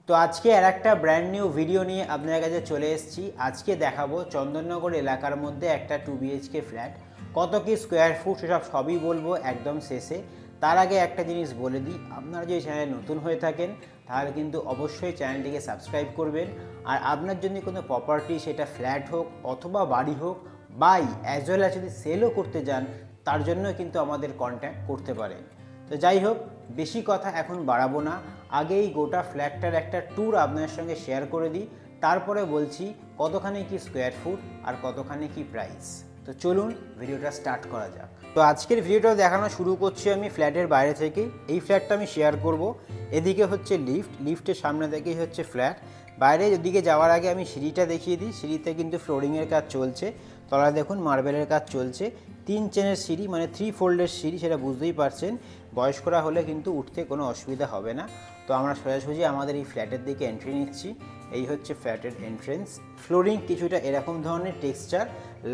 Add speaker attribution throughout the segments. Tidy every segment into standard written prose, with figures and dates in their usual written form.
Speaker 1: তো আজকে আর একটা ব্র্যান্ড নিউ ভিডিও নিয়ে আপনার কাছে চলে এসেছি। আজকে দেখাবো চন্দননগর এলাকার মধ্যে একটা 2 BHK ফ্ল্যাট, কত কি স্কোয়ার ফুট সেসব সবই বলবো একদম শেষে। তার আগে একটা জিনিস বলে দিই, আপনারা যদি চ্যানেলে নতুন হয়ে থাকেন তাহলে কিন্তু অবশ্যই চ্যানেলটিকে সাবস্ক্রাইব করবেন। আর আপনার জন্য কোনো প্রপার্টি, সেটা ফ্ল্যাট হোক অথবা বাড়ি হোক, বাই অ্যাজ ওয়েল অ্যাজ যদি সেলও করতে যান, তার জন্য কিন্তু আমাদের কন্ট্যাক্ট করতে পারেন। তো যাই হোক, বেশি কথা এখন বাড়াবো না, আগেই গোটা ফ্ল্যাটটার একটা ট্যুর আপনার সঙ্গে শেয়ার করে দিই, তারপরে বলছি কতখানি কি স্কোয়ার ফুট আর কতখানি কি প্রাইস। তো চলুন ভিডিওটা স্টার্ট করা যাক। তো আজকের ভিডিওটা দেখানো শুরু করছি আমি ফ্ল্যাটের বাইরে থেকে। এই ফ্ল্যাটটা আমি শেয়ার করব। এদিকে হচ্ছে লিফটের সামনে থেকেই হচ্ছে ফ্ল্যাট। বাইরে ওদিকে যাওয়ার আগে আমি সিঁড়িটা দেখিয়ে দিই। সিঁড়িতে কিন্তু ফ্লোরিংয়ের কাজ চলছে, তলায় দেখুন মার্বেলের কাজ চলছে। 3 চেনের সিঁড়ি, মানে 3 ফোল্ডের সিঁড়ি, সেটা বুঝতেই পারছেন। বয়স্করা হলে কিন্তু উঠতে কোনো অসুবিধা হবে না। তো আমরা সোজাসুজি আমাদের এই ফ্ল্যাটের দিকে এন্ট্রি নিচ্ছি। এই হচ্ছে ফ্ল্যাটের এন্ট্রেন্স। ফ্লোরিং কিছুটা এরকম ধরনের টেক্সচার,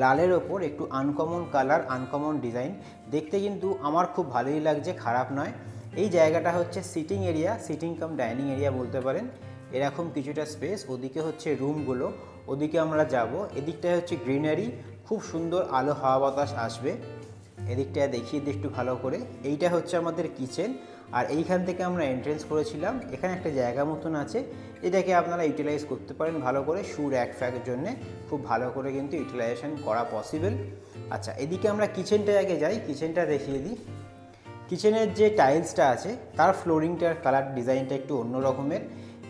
Speaker 1: লালের ওপর একটু আনকমন কালার, আনকমন ডিজাইন, দেখতে কিন্তু আমার খুব ভালোই লাগছে, খারাপ নয়। এই জায়গাটা হচ্ছে sitting area, sitting cum dining area বলতে পারেন। এরকম কিছুটা স্পেস, ওদিকে হচ্ছে রুমগুলো, ওদিকে আমরা যাব। এদিকটায় হচ্ছে গ্রিনারি, খুব সুন্দর আলো হাওয়া বাতাস আসবে। এদিকটায় দেখিয়ে দিই একটু ভালো করে। এইটা হচ্ছে আমাদের কিচেন, আর এইখান থেকে আমরা এন্ট্রেন্স করেছিলাম। এখানে একটা জায়গা মতন আছে, এটাকে আপনারা ইউটিলাইজ করতে পারেন ভালো করে, শু র্যাক ফ্যাকের জন্যে খুব ভালো করে কিন্তু ইউটিলাইজেশন করা পসিবল। আচ্ছা, এদিকে আমরা কিচেনটা আগে যাই, কিচেনটা দেখিয়ে দিই। কিচেনের যে টাইলসটা আছে তার ফ্লোরিংটার কালার ডিজাইনটা একটু অন্য রকমের।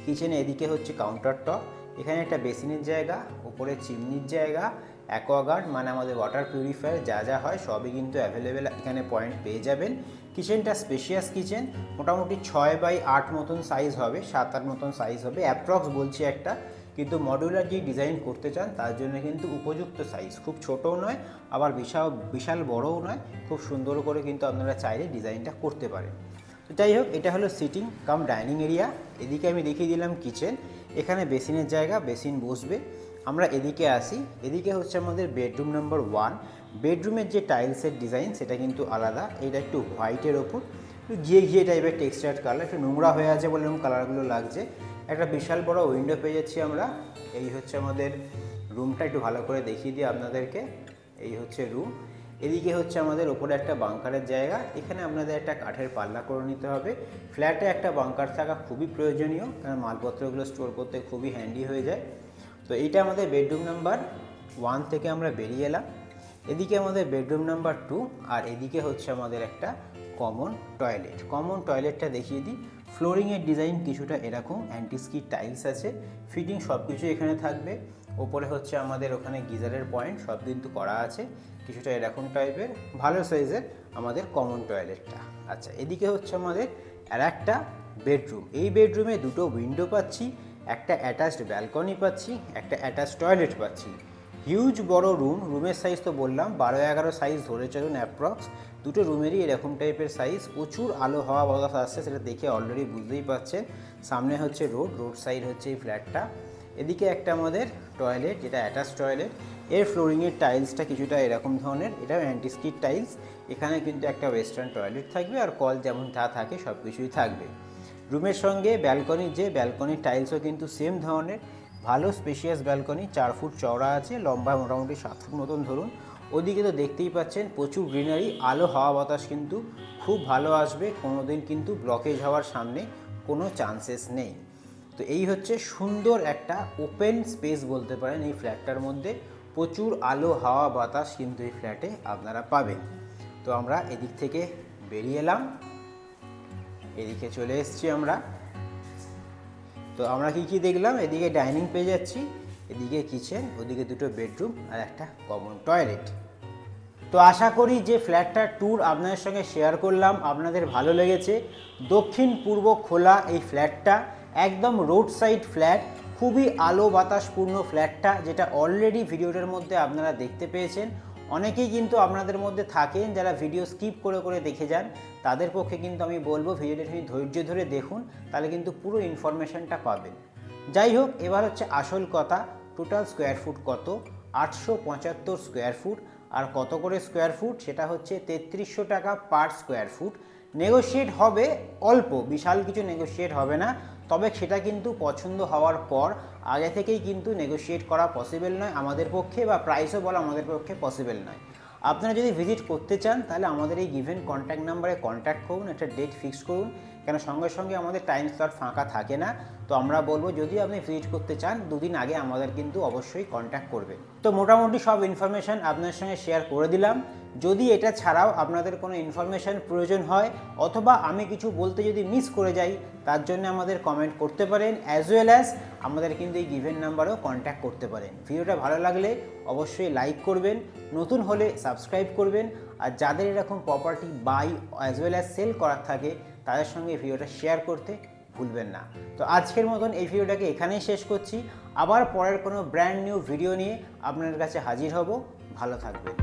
Speaker 1: কিচেনে এদিকে হচ্ছে কাউন্টার টপ, এখানে একটা বেসিনের জায়গা, উপরে চিমনির জায়গা, অ্যাকোয়াগার্ড মানে আমাদের ওয়াটার পিউরিফায়ার, যা যা হয় সবই কিন্তু অ্যাভেলেবেল এখানে পয়েন্ট পেয়ে যাবেন। কিচেনটা স্পেশিয়াস কিচেন, মোটামুটি 6x8 মতন সাইজ হবে, 7-8 মতন সাইজ হবে অ্যাপ্রক্স বলছি একটা। কিন্তু মডিউলার যে ডিজাইন করতে চান তার জন্য কিন্তু উপযুক্ত সাইজ, খুব ছোটও নয় আবার বিশাল বড়ও নয়, খুব সুন্দর করে কিন্তু আপনারা চাইলে ডিজাইনটা করতে পারেন। তো যাই হোক, এটা হলো সিটিং কাম ডাইনিং এরিয়া। এদিকে আমি দেখিয়ে দিলাম কিচেন, এখানে বেসিনের জায়গা, বেসিন বসবে। আমরা এদিকে আসি, এদিকে হচ্ছে আমাদের বেডরুম নাম্বার 1। বেডরুমের যে টাইলসের ডিজাইন সেটা কিন্তু আলাদা, এটা একটু হোয়াইটের ওপর একটু ঘিয়ে টাইপের টেক্সচার কালার, একটু নোংরা হয়ে আছে বলে এরকম কালারগুলো লাগছে। একটা বিশাল বড় উইন্ডো পেয়ে যাচ্ছি আমরা। এই হচ্ছে আমাদের রুমটা, একটু ভালো করে দেখিয়ে দিই আপনাদেরকে। এই হচ্ছে রুম। এদিকে হচ্ছে আমাদের ওপরে একটা বাংকারের জায়গা, এখানে আপনাদের একটা কাঠের পাল্লা করে নিতে হবে। ফ্ল্যাটে একটা বাংকার থাকা খুবই প্রয়োজনীয়, কারণ মালপত্রগুলো স্টোর করতে খুবই হ্যান্ডি হয়ে যায়। তো এইটা আমাদের বেডরুম নাম্বার 1 থেকে আমরা বেরিয়ে এলাম। এদিকে আমাদের বেডরুম নাম্বার 2, আর এদিকে হচ্ছে আমাদের একটা কমন টয়লেট। কমন টয়লেটটা দেখিয়ে দিই। ফ্লোরিংয়ের ডিজাইন কিছুটা এরকম, অ্যান্টিস্কিড টাইলস আছে, ফিটিং সব কিছু এখানে থাকবে। ওপরে হচ্ছে আমাদের ওখানে গিজারের পয়েন্ট সব কিন্তু করা আছে, কিছুটা এরকম টাইপের ভালো সাইজের আমাদের কমন টয়লেটটা। আচ্ছা, এদিকে হচ্ছে আমাদের আর একটা বেডরুম। এই বেডরুমে দুটো উইন্ডো পাচ্ছি, একটা অ্যাটাচড ব্যালকনি পাচ্ছি, একটা অ্যাটাচড টয়লেট পাচ্ছি। হিউজ বড় রুম, রুমের সাইজ তো বললাম 12-11 সাইজ ধরে চলুন অ্যাপ্রক্স। দুটো রুমেরই এরকম টাইপের সাইজ, প্রচুর আলো হাওয়া বাতাস আসছে, সেটা দেখে অলরেডি বুঝতেই পারছেন। সামনে হচ্ছে রোড সাইড হচ্ছে এই ফ্ল্যাটটা। এদিকে একটা আমাদের টয়লেট, যেটা অ্যাটাচ টয়লেট। এর ফ্লোরিংয়ের টাইলসটা কিছুটা এরকম ধরনের, এটাও অ্যান্টিস্কিড টাইলস। এখানে কিন্তু একটা ওয়েস্টার্ন টয়লেট থাকবে, আর কল যেমন যা থাকে সব কিছুই থাকবে। রুমের সঙ্গে ব্যালকনির যে ব্যালকনির টাইলসও কিন্তু সেম ধরনের, ভালো স্পেশিয়াস ব্যালকনি, 4 ফুট চওড়া আছে, লম্বা মোটামুটি 7 ফুট মতন ধরুন। ওদিকে তো দেখতেই পাচ্ছেন প্রচুর গ্রিনারি, আলো হাওয়া বাতাস কিন্তু খুব ভালো আসবে, কোনো দিন কিন্তু ব্লকেজ হওয়ার সামনে কোনো চান্সেস নেই। তো এই হচ্ছে সুন্দর একটা ওপেন স্পেস বলতে পারেন এই ফ্ল্যাটটার মধ্যে, প্রচুর আলো হাওয়া বাতাস কিন্তু এই ফ্ল্যাটে আপনারা পাবেন। তো আমরা এদিক থেকে বেরিয়ে এলাম, এদিকে চলে এসেছি আমরা। তো আমরা কি দেখলাম, এদিকে ডাইনিং পেয়ে যাচ্ছি, এদিকে কিচেন, ওদিকে দুটো বেডরুম আর একটা কমন টয়লেট। তো আশা করি যে ফ্ল্যাটটার ট্যুর আপনাদের সঙ্গে শেয়ার করলাম আপনাদের ভালো লেগেছে। দক্ষিণ পূর্ব খোলা এই ফ্ল্যাটটা, একদম রোড সাইড ফ্ল্যাট, খুবই আলো বাতাসপূর্ণ ফ্ল্যাটটা, যেটা অলরেডি ভিডিওটার মধ্যে আপনারা দেখতে পেয়েছেন। অনেকেই কিন্তু আপনাদের মধ্যে থাকেন যারা ভিডিও স্কিপ করে দেখে যান, তাদের পক্ষে কিন্তু আমি বলবো ভিডিওটা আপনি ধৈর্য ধরে দেখুন, তাহলে কিন্তু পুরো ইনফরমেশনটা পাবেন। যাই হোক, এবার হচ্ছে আসল কথা, টোটাল স্কোয়ার ফুট কত? 875 স্কোয়ার ফুট। আর কত করে স্কোয়ার ফুট? সেটা হচ্ছে 3300 টাকা পার স্কোয়ার ফুট। নেগোশিয়েট হবে অল্প, বিশাল কিছু নেগোশিয়েট হবে না, তবে সেটা কিন্তু পছন্দ হওয়ার পর আগে থেকেই কিন্তু নেগোশিয়েট করা পসিবল নয় আমাদের পক্ষে, বা প্রাইসও বলা আমাদের পক্ষে পসিবল নয়। আপনারা যদি ভিজিট করতে চান তাহলে আমাদের এই গিভেন কন্ট্যাক্ট নাম্বারে কন্ট্যাক্ট করুন, একটা ডেট ফিক্স করুন, কেন সঙ্গে সঙ্গে আমাদের টাইম স্লট ফাঁকা থাকে না। তো আমরা বলবো যদি আপনি ভিজিট করতে চান 2 দিন আগে আমাদের কিন্তু অবশ্যই কন্ট্যাক্ট করবেন। তো মোটামুটি সব ইনফরমেশান আপনার সঙ্গে শেয়ার করে দিলাম। যদি এটা ছাড়াও আপনাদের কোনো ইনফরমেশান প্রয়োজন হয় অথবা আমি কিছু বলতে যদি মিস করে যাই তার জন্য আমাদের কমেন্ট করতে পারেন, অ্যাজ ওয়েল অ্যাজ আমাদের কিন্তু এই গিভেন নাম্বারেও কন্ট্যাক্ট করতে পারেন। ভিডিওটা ভালো লাগলে অবশ্যই লাইক করবেন, নতুন হলে সাবস্ক্রাইব করবেন, আর যাদের এরকম property buy as well as sell করার থাকে তাদের সঙ্গে ভিডিওটা শেয়ার করতে ভুলবেন না। তো আজকের মতন এই ভিডিওটাকে এখানেই শেষ করছি। আবার পরের কোনো ব্র্যান্ড নিউ ভিডিও নিয়ে আপনার কাছে হাজির হব। ভালো থাকবেন।